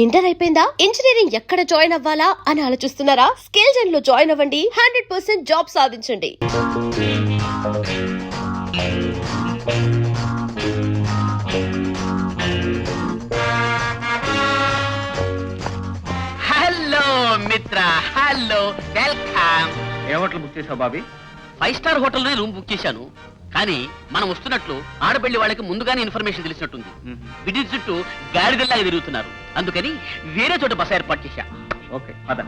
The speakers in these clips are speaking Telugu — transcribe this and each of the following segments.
ఇంటర్ అయిపోయిందా? ఇంజనీరింగ్ ఎక్కడ జాయిన్ అవ్వాలా అని ఆలోచిస్తున్నారా? స్కిల్ జెన్ లో జాయిన్ అవ్వండి. 100% జాబ్ సాధించండి. హలో మిత్ర, హలో, వెల్కమ్. ఏ హోటల్ బుక్ చేసావు బాబీ? 5 స్టార్ హోటల్లోనే రూమ్ బుక్ చేశాను. కానీ మనం వస్తున్నట్లు ఆడపల్లి వాళ్ళకి ముందుగానే ఇన్ఫర్మేషన్ తెలిసినట్టుంది. విడి చుట్టూ గాడిదల్లాగా తిరుగుతున్నారు. అందుకని వేరే చోట బస ఏర్పాటు చేశా. ఓకే పద.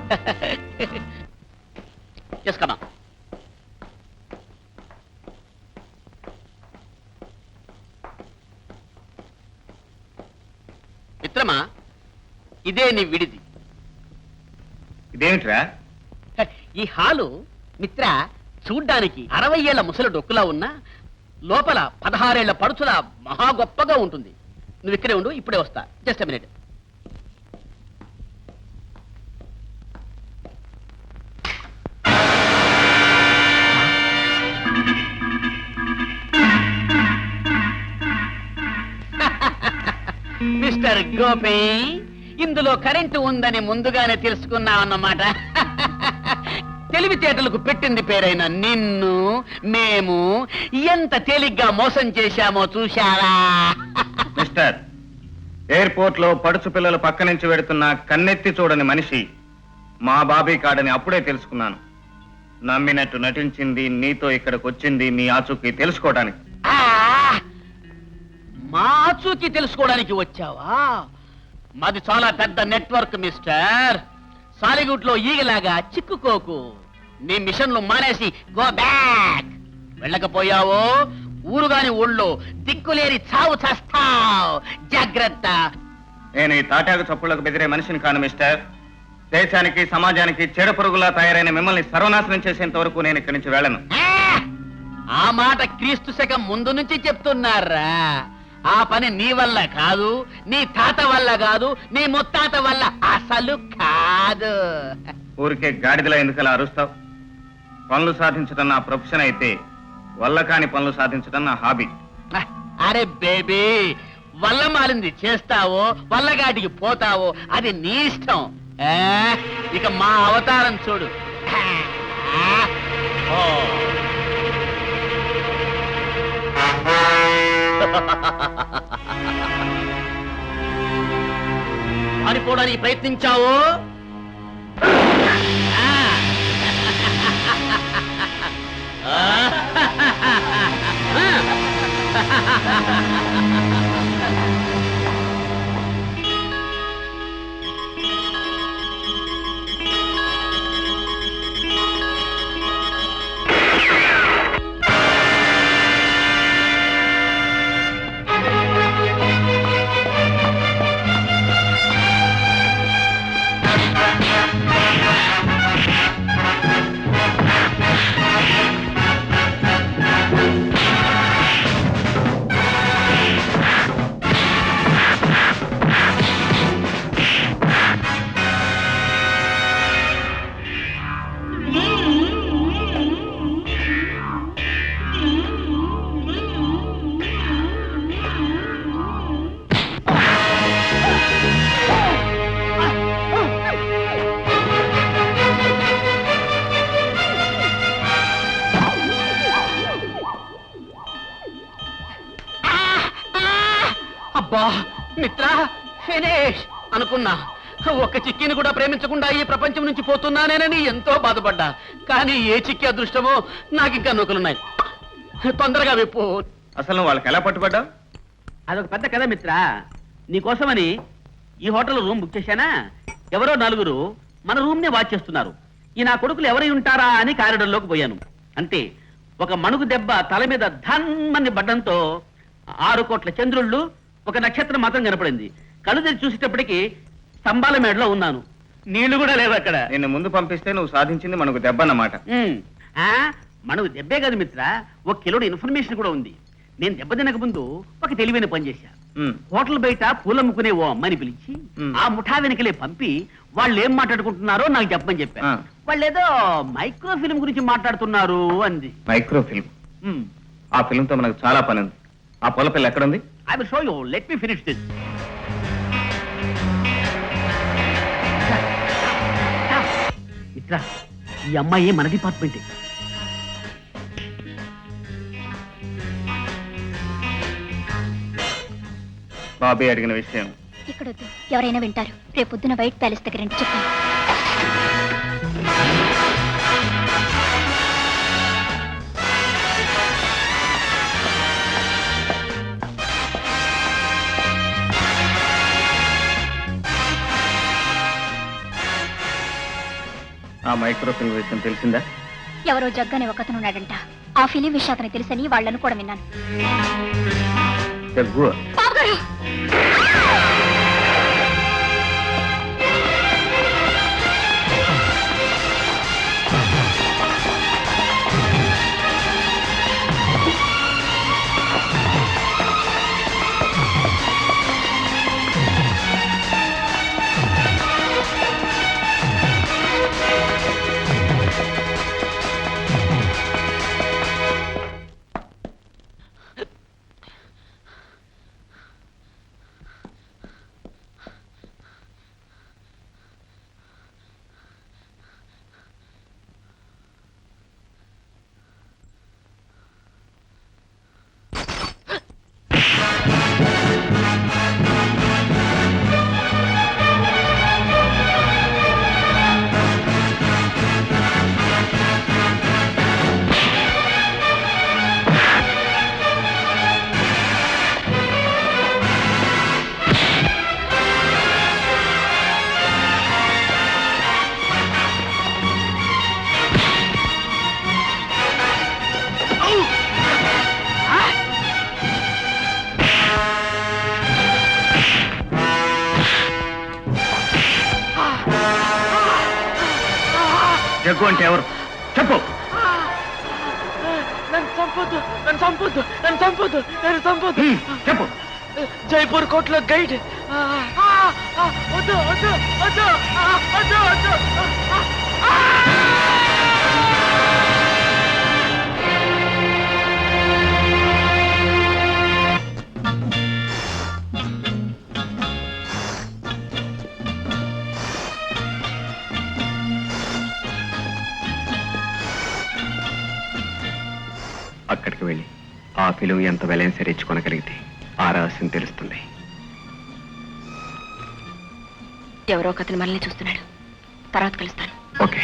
కమా. మిత్రమా, ఇదే నీ విడిది. ఇదేమిట్రా? ఈ హాలు మిత్ర చూడ్డానికి 60 ఏళ్ల ముసలి డొక్కులా ఉన్నా లోపల 16 ఏళ్ల పడుచులా మహా గొప్పగా ఉంటుంది. నువ్వు ఇక్కడే ఉండు, ఇప్పుడే వస్తా. Just a minute. Mister Gopi, ఇందులో కరెంటు ఉందని ముందుగానే తెలుసుకున్నావన్నమాట. తెలివితేటలకు పెట్టింది పేరైన నిన్ను మేము ఎంత తేలిగ్గా మోసం చేశామో చూశారా? మిస్టర్, ఎయిర్పోర్ట్ లో పడుచు పిల్లలు పక్క నుంచి వెడుతున్న కన్నెత్తి చూడని మనిషి మా బాబీ కాడని అప్పుడే తెలుసుకున్నాను. నమ్మినట్టు నటించింది, నీతో ఇక్కడికి వచ్చింది నీ ఆచూకీ తెలుసుకోవడానికి. మా ఆచూకీ తెలుసుకోవడానికి వచ్చావా? మాది చాలా పెద్ద నెట్వర్క్ మిస్టర్. సాలిగుట్లో ఈగలాగా చిక్కుకోకు. నీ మిషన్లు మానేసి గో బ్యాక్. వెళ్ళకపోయావో ఊరుగాని ఊళ్ళో దిక్కులేని చావు చేస్తావు. జాగ్రత్త. నేను ఈ తాటాకు చప్పుళ్లకు బెదిరే మనిషిని కాను మిస్టర్. దేశానికి సమాజానికి చెడు పురుగులా తయారైన మిమ్మల్ని సర్వనాశనం చేసేంత వరకు నేను ఇక్కడి నుంచి వెళ్ళను. ఆ మాట క్రీస్తు శకం ముందు నుంచి చెప్తున్నారా? ఆ పని నీ వల్ల కాదు, నీ తాత వల్ల కాదు, నీ ముత్తాత వల్ల అసలు కాదు. ఊరికే గాడిదలా ఎందుకలా అరుస్తావు? పనులు సాధించడం నా ప్రొఫెషన్ అయితే వల్ల కాని పనులు సాధించడం నా హాబీ. అరే బేబీ, వల్ల మారింది చేస్తావో వల్లగాటికి పోతావో అది నీ ఇష్టం. ఇక మా అవతారం చూడు. పారిపోవడానికి ప్రయత్నించావు. అబ్బా మిత్ర, ఫినిష్ అనుకున్నా. ఒక చిక్కిని కూడా ప్రేమించకుండా ఈ ప్రపంచం నుంచి పోతున్నానేనని ఎంతో బాధపడ్డా. కానీ ఏ చిక్కి అదృష్టమో, నాకింకా నూకలున్నాయి. తొందరగా విప్పు. అసలు నువ్వు వాళ్ళకి ఎలా పట్టుబడ్డావు? అదొక పెద్ద కథ మిత్ర. నీకోసమని ఈ హోటల్ రూమ్ బుక్ చేశానా? ఎవరో 4 మన రూమ్ నే వాచ్ చేస్తున్నారు. ఈ నా కొడుకులు ఎవరై ఉంటారా అని కారిడార్లోకి పోయాను. అంతే, ఒక మణుగు దెబ్బ తల మీద ధన్మని పడ్డంతో 6 కోట్ల చంద్రుళ్ళు, ఒక నక్షత్రం మాత్రం కనపడింది. కళ్ళు తెరిచి చూసేటప్పటికి స్తంభాల మేడలో ఉన్నాను. నీళ్లు కూడా లేవు అక్కడ. నిన్ను ముందు పంపిస్తే నువ్వు సాధించింది మనకు దెబ్బ అన్నమాట. మనకు దెబ్బే కాదు మిత్ర, 1 కిలోడు ఇన్ఫర్మేషన్ కూడా ఉంది. నేను దెబ్బ తినక ముందు ఒక తెలివైన పని చేశా. హోటల్ బయట పూలమ్ముకునే ఓ అమ్మని పిలిచి ఆ ముఠా వెనకలే పంపి వాళ్ళు ఏం మాట్లాడుకుంటున్నారో నాకు చెప్పమని చెప్పాను. వాళ్ళు ఏదో మైక్రో ఫిల్మ్ గురించి మాట్లాడుతున్నారు అంది. Micro film? ఆ ఫిల్మ్ తో మనకు చాలా పని ఉంది. ఆ పొల పిల్ల ఎక్కడుంది? I will show you. Let me finish this. మిత్ర, ఈ అమ్మాయి మన డిపార్ట్మెంటే. బాబీ అడిగిన విషయం ఇక్కడొద్దు, ఎవరైనా వింటారు. రేపొద్దున వైట్ ప్యాలెస్ దగ్గర రండి, చెప్తాను. ఆ మైక్రోఫిల్మ్ విషయం తెలిసిందా? ఎవరో జగ్గనే ఒకతను ఉన్నాడంట. ఆ ఫిలిం విషయం అతనికి తెలుసని వాళ్ళను కూడా విన్నాను. జగ్గు బాబుగారు! జగ్గు అంటే ఎవరు చెప్పు. చెప్పు. జైపూర్ కోర్టులో గైడ్. వద్దు వద్దు వద్దు వద్దు వద్దు. అక్కడికి వెళ్ళి ఆ ఫిలిం ఎంత వెలైన సరే ఇచ్చుకొనగలిగితే ఆ రహస్యం తెలుస్తుంది. ఎవరో ఒకతను మనల్ని చూస్తున్నాడు. తర్వాత కలుస్తాను. ఓకే.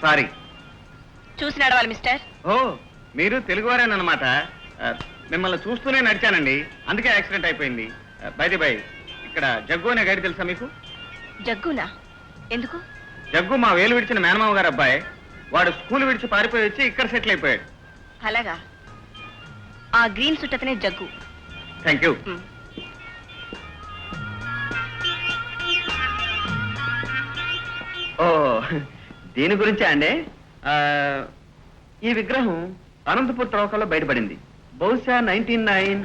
సారీ. చూసి నడవాలి మిస్టర్. ఓ, మీరు తెలుగువారేనమాట. మిమ్మల్ని చూస్తూనే నడిచానండి, అందుకే యాక్సిడెంట్ అయిపోయింది. బై ఇక్కడ జగ్గు అనే గైడ్ తెలుసా మీకు? జగ్గునా? ఎందుకు? జగ్గు మా వేలు విడిచిన మేనమామ గారు అబ్బాయి. వాడు స్కూల్ విడిచి పారిపోయి వచ్చి ఇక్కడ సెటిల్ అయిపోయాడు. అలాగా? ఆ గ్రీన్ సుట్ అతనే జగ్గు. Thank you. ఓ, దీని గురించే అండి. ఈ విగ్రహం అనంతపూర్ త్రవ్వకాల్లో బయటపడింది. బహుశా 1909.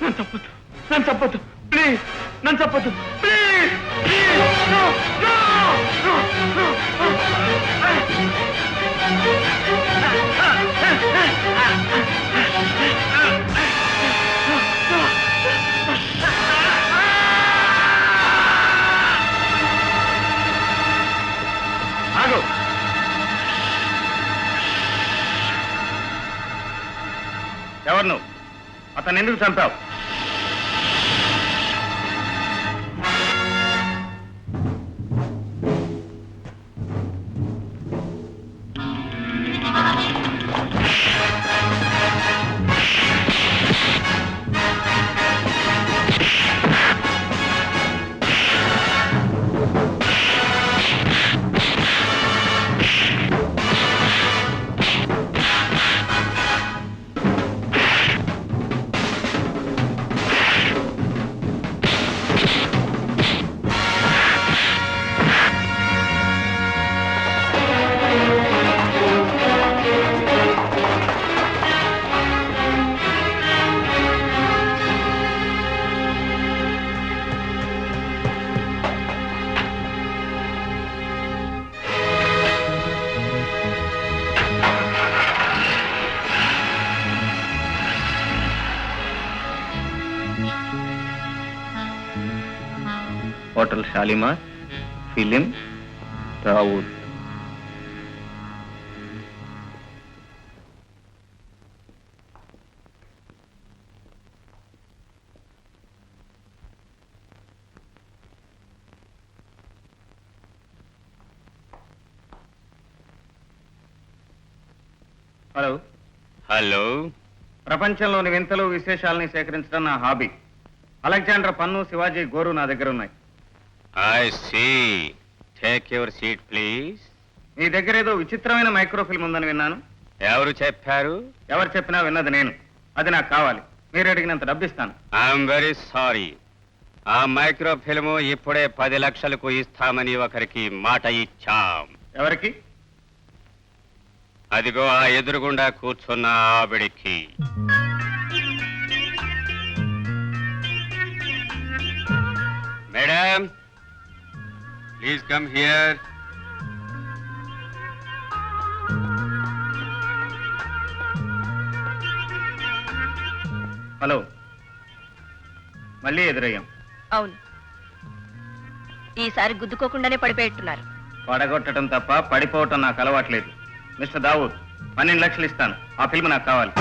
నన్ను చంపొద్దు, నన్ను చంపొద్దు, ప్లీజ్ నన్ను చంపొద్దు, please please, no no no no. ఆగు. ఎవరు నువ్వు? అతను ఎందుకు చంపావు? Hotel Shalimar, film Dawood. Hello. Hello. ప్రపంచంలోని వింతలు విశేషాలని సేకరించడం నా హాబీ. అలెగ్జాండర్ పన్ను, శివాజీ గోరు నా దగ్గర ఉన్నాయి. I see. Take your seat please. మీ దగ్గర ఏదో విచిత్రమైన మైక్రోఫిల్మ్ ఉందని విన్నాను. ఎవరు చెప్పారు? ఎవరు చెప్పినా విన్నది నేను. అది నాకు కావాలి. మీరు అడిగినంత డబ్బిస్తాను. I'm very sorry. ఆ మైక్రో ఫిల్మ్ ఇప్పుడే 10 లక్షలకు ఇస్తామని ఒకరికి మాట ఇచ్చాం. ఎవరికి? అదిగో ఆ ఎదురుగుండా కూర్చున్న ఆవిడికి. Madam, please come here. Hello. మళ్ళీ ఎదురయ్యాం. అవును, ఈసారి గుద్దుకోకుండానే పడిపోయేట్టున్నారు. పడగొట్టడం తప్ప పడిపోవటం నాకు అలవాట్లేదు. మిస్టర్ దావూద్, 12 లక్షలు ఇస్తాను. ఆ ఫిల్మ్ నాకు కావాలి.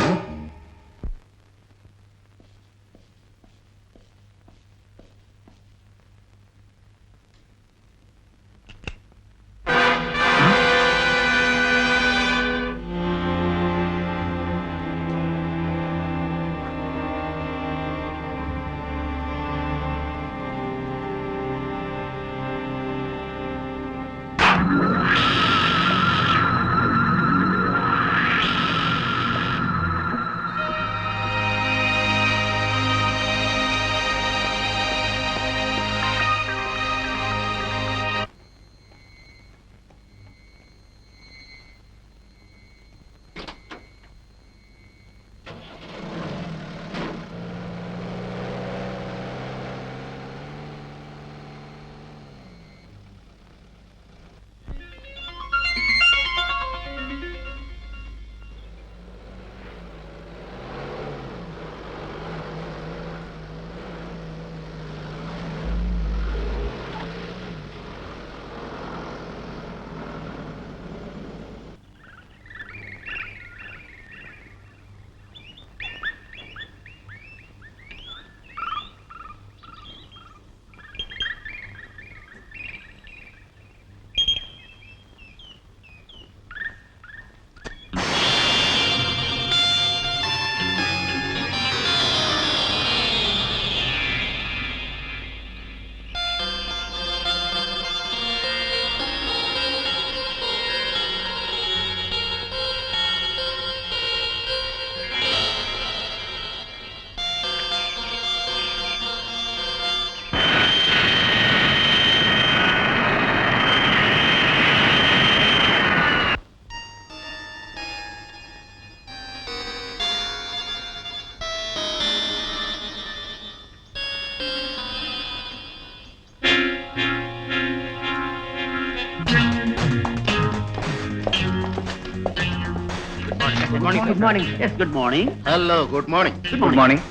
Morning good morning yes good morning hello good morning good morning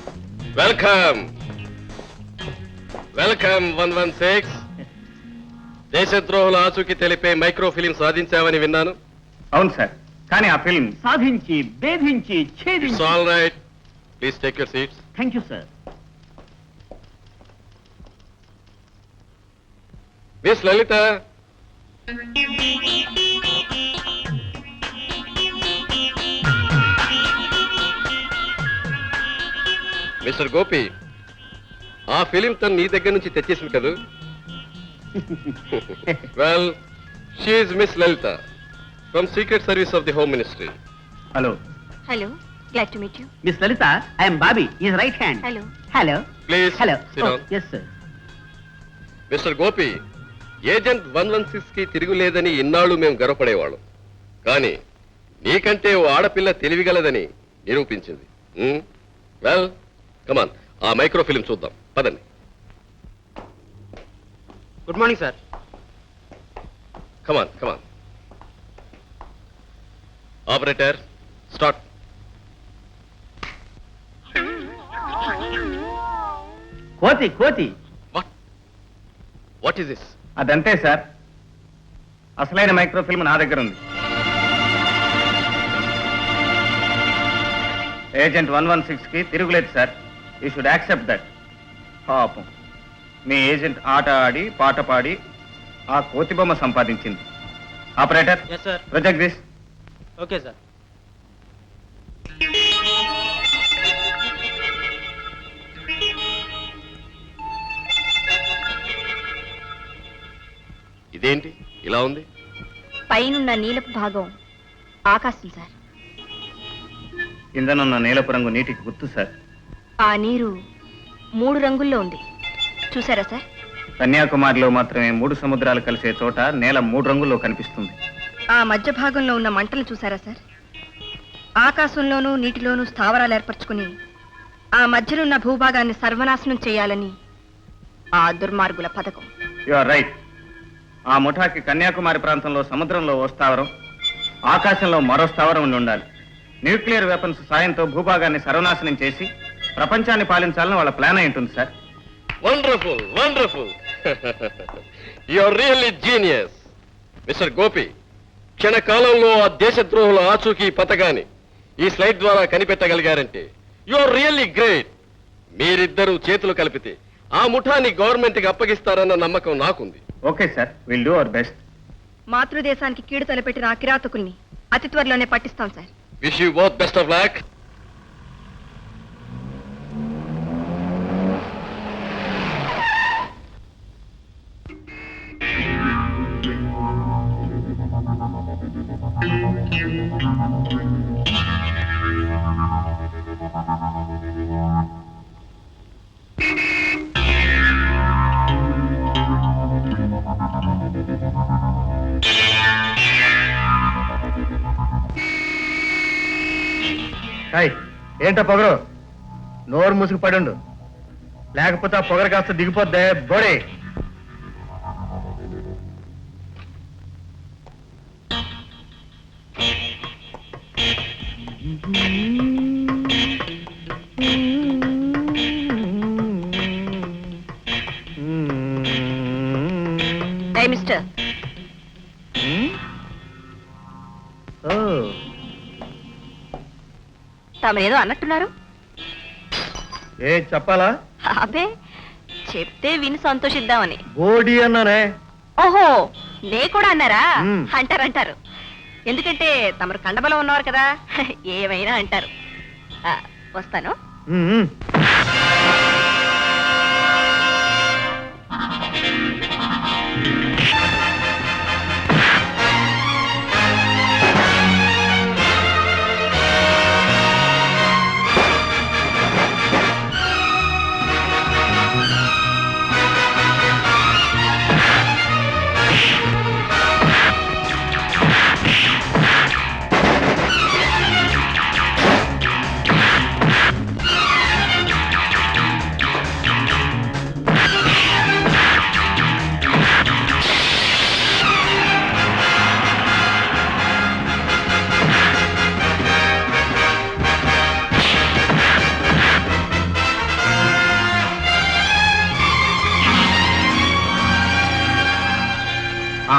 welcome welcome 116. దేశద్రోహుల ఆచూకీ తెలిపే మైక్రో ఫిలిం సాధించావని విన్నాను. అవును సార్, కానీ ఆ ఫిల్మ్ సాధించి భేదించి ఇట్స్ ఛేదించి all right. Please take your seats. Thank you sir. Miss Lalitha, mister Gopi, ఆ ఫిలిం తను నీ దగ్గర నుంచి తెచ్చేసింది కదా. Well, she's miss Lalitha from secret service of the home ministry. Hello. Hello, glad to meet you. Miss Lalitha, I'm Bobby, his right hand. Hello. Hello please hello sit down. Yes sir. Mister Gopi, agent 116 కి తిరుగులేదని ఇన్నాళ్ళు మేము గర్వపడేవాళ్ళం. కానీ నీకంటే ఓ ఆడపిల్ల తెలివిగలదని నిరూపించింది. వెల్, కమాన్, ఆ మైక్రో ఫిలిం చూద్దాం. పదండి. Good morning sir. Come on come on. Operator, start. కోతి కోతి. What is this? అదంతే సార్, అసలైన మైక్రో ఫిల్మ్ నా దగ్గర ఉంది. ఏజెంట్ 116 కి తిరుగులేదు sir. You should accept that. పాపం, మీ ఏజెంట్ ఆట ఆడి పాట పాడి ఆ కోతి బొమ్మ సంపాదించింది. Operator, yes sir. Project this. Okay sir. ఇదేంటి ఇలా ఉంది? పైనున్న నీలపు భాగం ఆకాశం సార్. కిందనున్న నీలపు రంగు నీటికి గుర్తు సార్. ఆ నీరు 3 రంగుల్లో ఉంది, చూసారా సార్? కన్యాకుమారిలో మాత్రమే 3 సముద్రాలు కలిసే చోట నేల 3 రంగుల్లో కనిపిస్తుంది. ఆ మధ్య భాగంలో ఉన్న మంటలు చూసారా సార్? ఆకాశంలోనూ నీటిలోనూ స్థావరాలు ఏర్పరచుకుని ఆ మధ్యనున్న భూభాగాన్ని సర్వనాశనం చేయాలని ఆ దుర్మార్గుల పథకం. You are right. ఆ ముఠాకి కన్యాకుమారి ప్రాంతంలో సముద్రంలో ఓ స్థావరం, ఆకాశంలో మరో స్థావరం ఉండి ఉండాలి. న్యూక్లియర్ వెపన్స్ సాయంతో భూభాగాన్ని సర్వనాశనం చేసి ప్రపంచాన్ని పాలించాలని వాళ్ళ ప్లాన్ అయి ఉంటుంది sir. Wonderful wonderful. You are really genius. Mister Gopi, క్షణకాలంలో ఆ దేశద్రోహుల ఆచూకీ పథకాన్ని ఈ స్లైడ్ ద్వారా కనిపెట్టగలిగారంటే యు ఆర్ రియల్లీ గ్రేట్. మీరిద్దరూ చేతులు కలిపితే ఆ ముఠాన్ని గవర్నమెంట్ కి అప్పగిస్తారన్న నమ్మకం నాకుంది. Okay sir, will do our best. మాతృదేశానికి కీడు తలపెట్టిన ఆ కిరాతకుల్ని అతి త్వరలోనే పట్టిస్తాం sir. Wish you both best of luck. ఏంటో పొగరు, నోరు మూసుకు పడుండు, లేకపోతే ఆ పొగరు కాస్త దిగిపోద్దే బోడే. ఏ మిస్టర్, తమరేదో అన్నట్టున్నారు. ఏ చెప్పాలా? అబ్బే, చెప్తే విని సంతోషిద్దామని. బోడి అన్నానే. ఓహో, నే కూడా అన్నారా? మ్మ్. అంటారు. ఎందుకంటే తమరు కండబలం ఉన్నవారు కదా, ఏమైనా అంటారు. వస్తాను.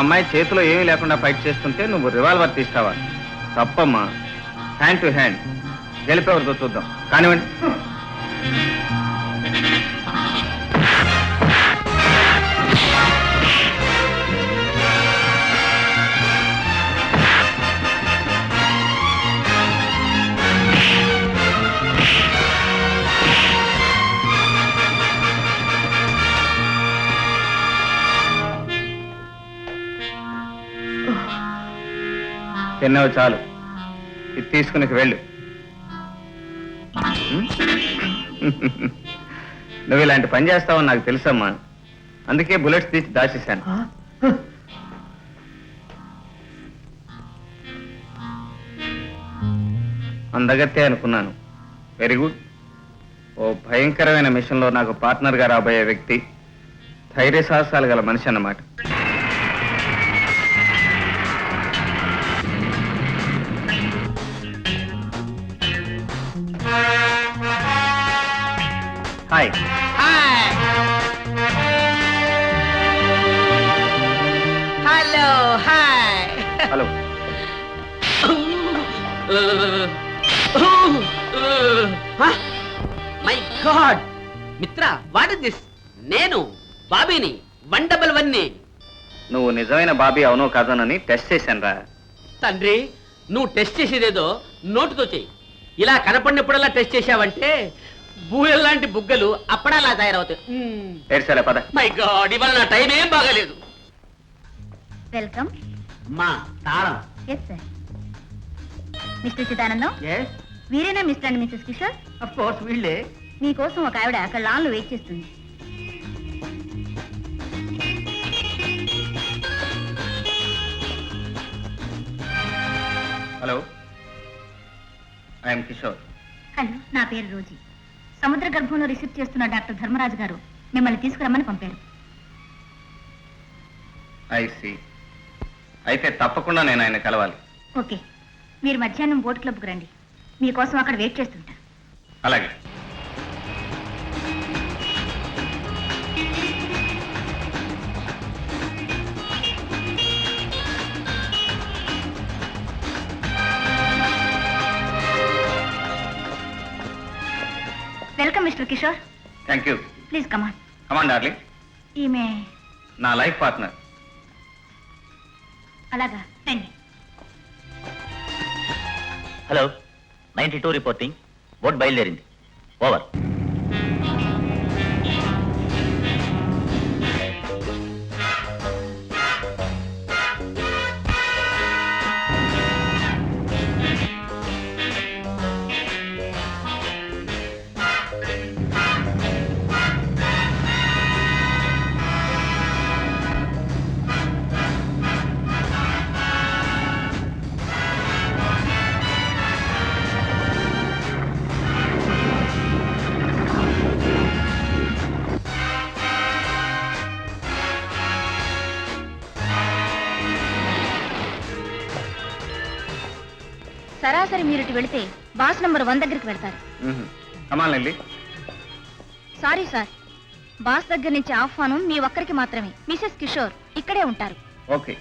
అమ్మాయి చేతిలో ఏమీ లేకుండా ఫైట్ చేస్తుంటే నువ్వు రివాల్వర్ తీస్తావా? తప్పమ్మా. హ్యాండ్ టు హ్యాండ్ గెలిపేవరతో చూద్దాం. కానివ్వండి. తిన్నావు చాలు, ఇది తీసుకుని వెళ్ళు. నువ్వు ఇలాంటి పని చేస్తావని నాకు తెలుసమ్మా, అందుకే బుల్లెట్స్ తీసి దాచేశాను. అందగత్తే అనుకున్నాను. Very good. ఓ భయంకరమైన మిషన్లో నాకు పార్ట్నర్గా రాబోయే వ్యక్తి ధైర్య సాహసాలు గల మనిషి అన్నమాట. Hi. Hello hi hello. My God మిత్ర, వాట్ ఇస్ దిస్? నేను బాబీని 111ని. నువ్వు నిజమైన బాబీ అవునో కాదోనని టెస్ట్ చేశాను రా. తండ్రి, నువ్వు టెస్ట్ చేసేదేదో నోటుతో చెయ్యి. ఇలా కనపడినప్పుడల్లా టెస్ట్ చేశావంటే బూయల్లాంటి బుగ్గలు అప్పడాలా తయారవుతాయి. ఏడ్చాలే పద. మై గాడ్, ఇవాళ నా టైం ఏం బాగాలేదు. వెల్కమ్. మా తాళం. Yes sir. Mister Chidanandam, yes వీరేనా mister and missus Kishore? Of course వీళ్ళే. మీకోసం ఒక ఆవిడ అక్కడ లాన్లో వెయిట్ చేస్తుంది. Hello, I'm Kishore. హలో, నా పేరు రోజీ. సముద్ర గర్భంలో రిసీవ్ చేస్తున్న డాక్టర్ ధర్మరాజు గారు మిమ్మల్ని తీసుకురమ్మని పంపారు. I see. అయితే తప్పకుండా నేను ఆయన కలవాలి. ఓకే, మీరు మధ్యాహ్నం బోట్ క్లబ్కు రండి. మీకోసం అక్కడ వెయిట్ చేస్తుంటారు. అలాగే. Welcome mister Kishore. Thank you. Please come on. Come on darling. ఈమె నా లైఫ్ పార్ట్నర్. అలాగా, రండి. Hello, 92 reporting. బోట్ బయలుదేరింది. ఓవర్. సరాసరి మీరు ఇటు వెళితే బాస్ నంబర్ 1 దగ్గరికి వెళ్తారు. కమాన్ లిల్లీ. సారీ సార్, బాస్ దగ్గర నుంచి ఆహ్వానం మీ ఒక్కరికి మాత్రమే. మిసెస్ కిషోర్ ఇక్కడే ఉంటారు. Okay.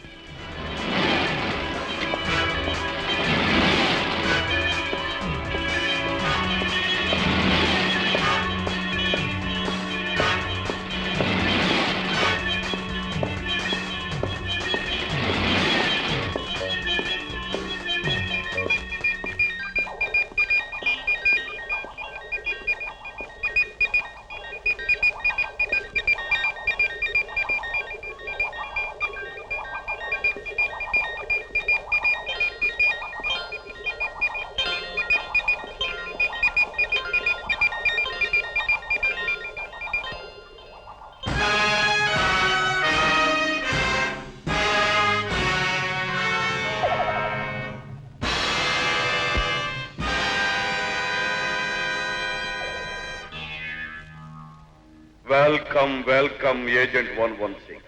Welcome, welcome, Agent 116.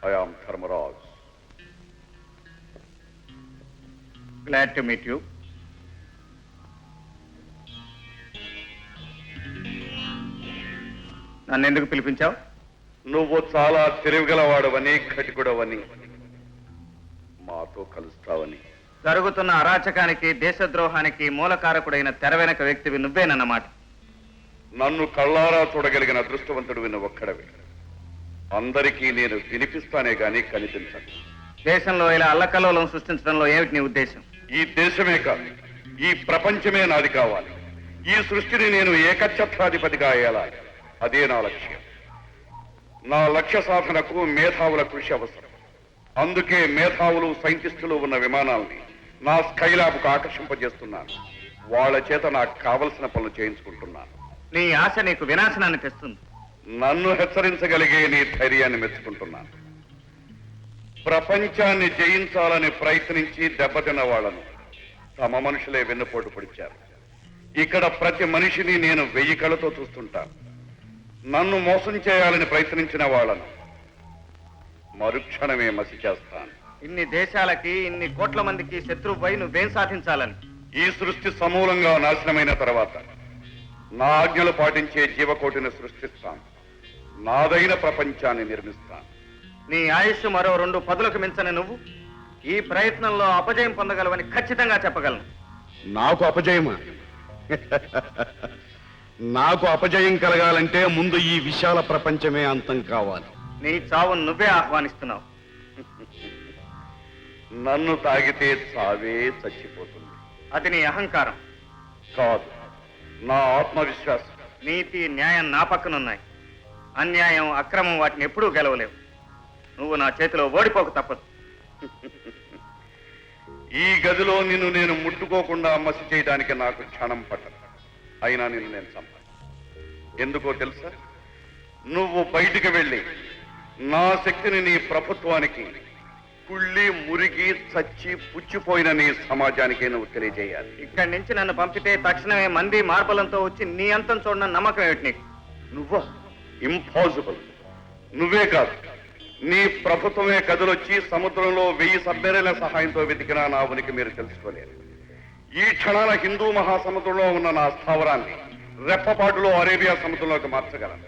I am Dharmaraj. Glad to meet you. నన్ను ఎందుకు పిలిపించావు? నువ్వు చాలా తెలివిగలవాడవని, కటికుడవని మాతో కలుస్తావని. జరుగుతున్న అరాచకానికి దేశద్రోహానికి మూలకారకుడైన తెర వెనక వ్యక్తివి నువ్వేనన్నమాట. నన్ను కళ్ళారా చూడగలిగిన అదృష్టవంతుడు ఒక్కడవే. అందరికీ నేను వినిపిస్తానే గాని కనిపించను. దేశంలో ఇలా అల్లకల్లోలం సృష్టించడంలో ఏమిటి నీ ఉద్దేశం? ఈ దేశమే కాదు, ఈ ప్రపంచమే నాది కావాలి. ఈ సృష్టిని నేను ఏకఛత్రాధిపతిగా అయ్యాలి. అదే నా లక్ష్యం. నా లక్ష్య సాధనకు మేధావుల కృషి అవసరం. అందుకే మేధావులు, సైంటిస్టులు ఉన్న విమానాల్ని నా స్కైలాబ్కు ఆకర్షింపజేస్తున్నాను. వాళ్ళ చేత నాకు కావలసిన పనులు చేయించుకుంటున్నాను. నీ ఆశ నీకు వినాశనాన్ని తెస్తుంది. నన్ను హెచ్చరించగలిగే నీ ధైర్యాన్ని మెచ్చుకుంటున్నాను. ప్రపంచాన్ని జయించాలని ప్రయత్నించి దెబ్బతిన్న వాళ్లను తమ మనుషులే వెన్నుపోటు పొడిచారు. ఇక్కడ ప్రతి మనిషిని నేను 1000 కళ్ళతో చూస్తుంటాను. నన్ను మోసం చేయాలని ప్రయత్నించిన వాళ్లను మరుక్షణమే మసి చేస్తాను. ఇన్ని దేశాలకి, ఇన్ని కోట్ల మందికి శత్రువుపై నువ్వేం సాధించాలని? ఈ సృష్టి సమూలంగా నాశనమైన తర్వాత నా ఆజ్ఞలు పాటించే జీవకోటిని సృష్టిస్తాను. నాదైన ప్రపంచాన్ని నిర్మిస్తాను. నీ ఆయుష్ మరో 2 పదులకు మించని నువ్వు ఈ ప్రయత్నంలో అపజయం పొందగలవని ఖచ్చితంగా చెప్పగలను. నాకు అపజయమా? నాకు అపజయం కలగాలంటే ముందు ఈ విశాల ప్రపంచమే అంతం కావాలి. నీ చావును నువ్వే ఆహ్వానిస్తున్నావు. నన్ను తాగితే చావే చచ్చిపోతుంది. అది నీ అహంకారం కాదు, నా ఆత్మవిశ్వాసం. నీతి, న్యాయం నా పక్కనున్నాయి. అన్యాయం, అక్రమం వాటిని ఎప్పుడూ గెలవలేవు. నువ్వు నా చేతిలో ఓడిపోక తప్పదు. ఈ గదిలో నిన్ను నేను ముట్టుకోకుండా మసి చేయడానికి నాకు క్షణం పట్టదు. అయినా నిన్ను నేను చంపాను. ఎందుకో తెలుసా? నువ్వు బయటికి వెళ్ళి నా శక్తిని నీ ప్రభుత్వానికి, కుళ్ళి మురిగి చచ్చి పుచ్చిపోయిన నీ సమాజానికి నువ్వు తెలియజేయాలి. ఇక్కడి నుంచి నన్ను పంపితే తక్షణమే మంది మార్బలంతో వచ్చి నీ అంతం చూడడం నమ్మకం ఏమిటి నీకు? నువ్వా? ఇంపాసిబుల్. నువ్వే కాదు, నీ ప్రభుత్వమే కదిలొచ్చి సముద్రంలో 1000 సబ్మెరైన్ల సహాయంతో వెతికినా నా ఉనికి మీరు తెలుసుకోలేరు. ఈ క్షణాల హిందూ మహాసముద్రంలో ఉన్న నా స్థావరాన్ని రెప్పపాటులో అరేబియా సముద్రంలోకి మార్చగలను.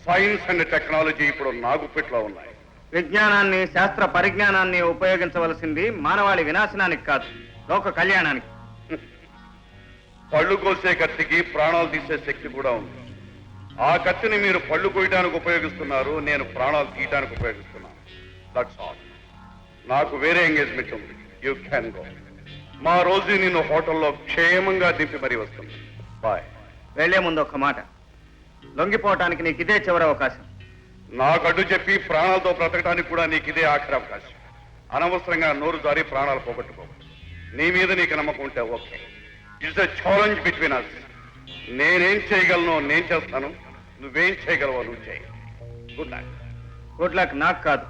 సైన్స్ అండ్ టెక్నాలజీ ఇప్పుడు నా గుప్పిట్లో ఉన్నాయి. విజ్ఞానాన్ని, శాస్త్ర పరిజ్ఞానాన్ని ఉపయోగించవలసింది మానవాళి వినాశనానికి కాదు, లోక కళ్యాణానికి. పళ్ళు కోసే కత్తికి ప్రాణాలు తీసే శక్తి కూడా ఉంది. ఆ కత్తిని మీరు పళ్ళు కోయడానికి ఉపయోగిస్తున్నారు, నేను ప్రాణాలు తీయడానికి ఉపయోగిస్తున్నాను. That's all. నాకు వేరే ఎంగేజ్మెంట్ ఉంది. You can go. మా రోజు నిన్ను హోటల్లో క్షేమంగా దింపి మరీ వస్తుంది. బాయ్. వెళ్లే ముందు ఒక్క మాట, లొంగిపోవటానికి నీకు ఇదే చివరి అవకాశం. నాకు అడ్డు చెప్పి ప్రాణాలతో బ్రతకడానికి కూడా నీకు ఇదే ఆఖరి అవకాశం. అనవసరంగా నోరు జారి ప్రాణాలు పోగొట్టుకో. నీ మీద నీకు నమ్మకం ఉంటే okay. It's a challenge between us. నేనేం చేయగలను నేను చేస్తాను, నువ్వేం చేయగలవో నువ్వు చేయి. Good luck. గుడ్ లక్ నాకు కాదు,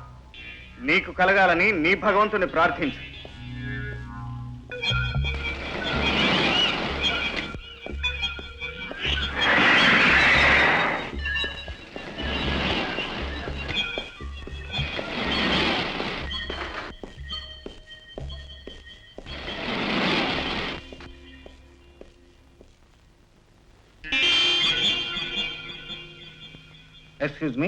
నీకు కలగాలని నీ భగవంతుని ప్రార్థించు. ఎక్స్క్యూజ్ మీ,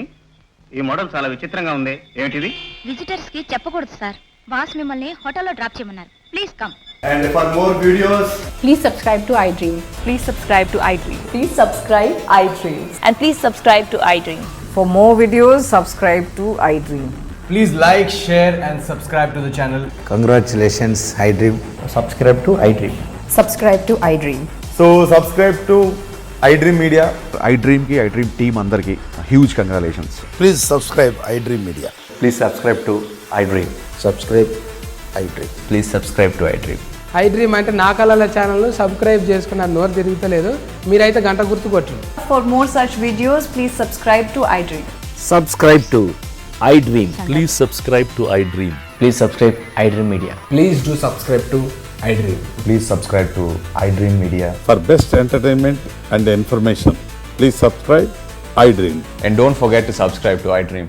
ఈ మోడల్ చాలా విచిత్రంగా ఉంది. ఏమిటిది? విజిటర్స్ కి చెప్పకూడదు సార్. బాస్ మిమ్మల్ని హోటల్లో డ్రాప్ చేయమన్నారు. Please come. And for more videos, please subscribe to iDream. Please subscribe to iDream. Please subscribe iDream. And please subscribe to iDream. For more videos, subscribe to iDream. please like, share and subscribe to the channel. Congratulations, iDream. Subscribe to iDream. Subscribe to iDream. So subscribe to iDream Media. iDream ki iDream team andarki huge congratulations. Please subscribe iDream Media. Please subscribe to iDream. Subscribe iDream. Please subscribe to iDream. iDream అంటే నా కళల ఛానల్ సబ్స్క్రైబ్ చేసుకున్న నోరు తిరుగుతలేదు. మీరైతే గంట గుర్తు కొట్టండి. For more such videos, please subscribe to iDream. Subscribe to iDream. Please subscribe to iDream. Please subscribe iDream Media. Please do subscribe to iDream. Please subscribe to iDream Media. For best entertainment and information, please subscribe iDream. And don't forget to subscribe to iDream.